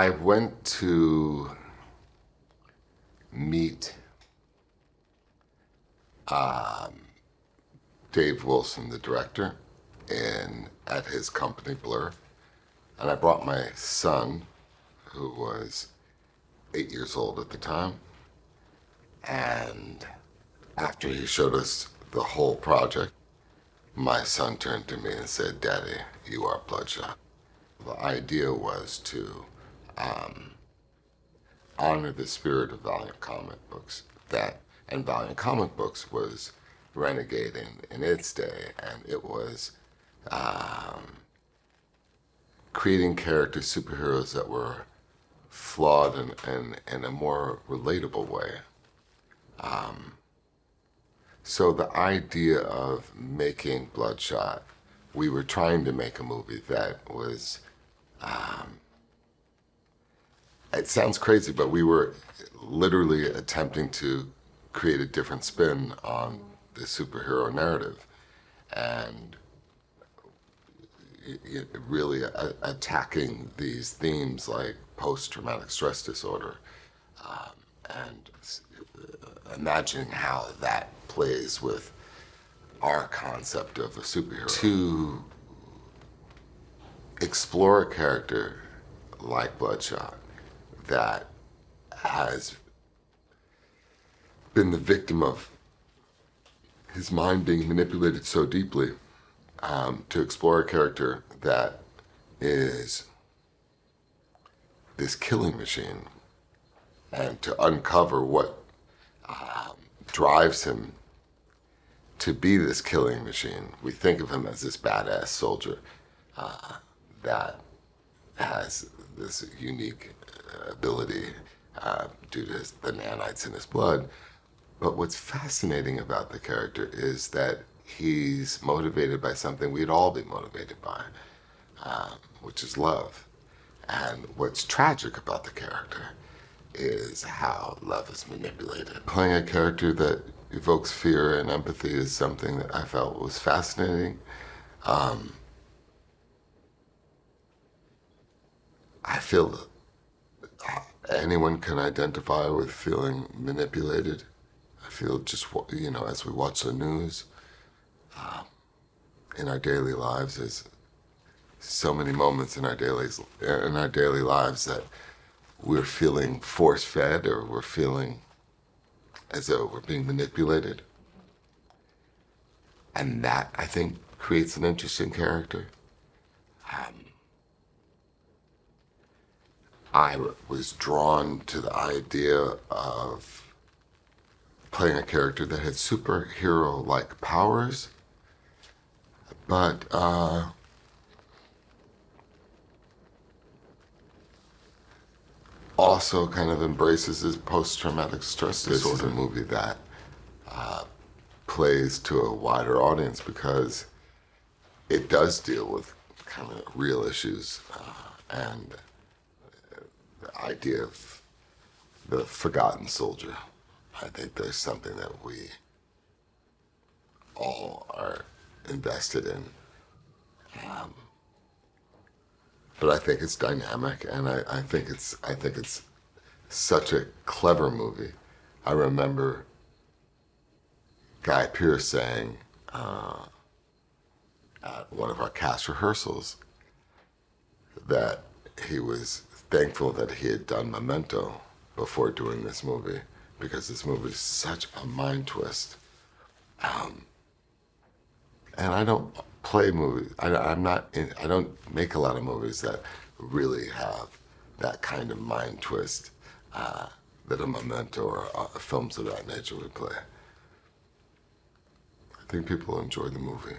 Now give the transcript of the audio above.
I went to meet Dave Wilson, the director, at his company Blur, and I brought my son, who was 8 years old at the time, and after he showed us the whole project, my son turned to me and said, "Daddy, you are Bloodshot." The idea was to honor the spirit of Valiant comic books. And Valiant comic books was renegade in its day, and it was creating characters, superheroes that were flawed in a more relatable way. So the idea of making Bloodshot, we were trying to make a movie that was, it sounds crazy, but we were literally attempting to create a different spin on the superhero narrative, and really attacking these themes like post-traumatic stress disorder, and imagining how that plays with our concept of a superhero. To explore a character like Bloodshot that has been the victim of his mind being manipulated so deeply, to explore a character that is this killing machine, and to uncover what drives him to be this killing machine. We think of him as this badass soldier that has this unique ability due to the nanites in his blood. But what's fascinating about the character is that he's motivated by something we'd all be motivated by, which is love. And what's tragic about the character is how love is manipulated. Playing a character that evokes fear and empathy is something that I felt was fascinating. I feel that anyone can identify with feeling manipulated. I feel just, as we watch the news, in our daily lives, there's so many moments in our daily lives that we're feeling force-fed, or we're feeling as though we're being manipulated. And that, I think, creates an interesting character. I was drawn to the idea of playing a character that had superhero-like powers, but also kind of embraces his post-traumatic stress disorder. This is a movie that plays to a wider audience because it does deal with kind of real issues, and the idea of the forgotten soldier. I think there's something that we all are invested in. But I think it's dynamic, and I think it's such a clever movie. I remember Guy Pearce saying at one of our cast rehearsals that he was thankful that he had done Memento before doing this movie, because this movie is such a mind twist. And I don't play movies. I don't make a lot of movies that really have that kind of mind twist that a Memento or films of that nature would play. I think people enjoy the movie.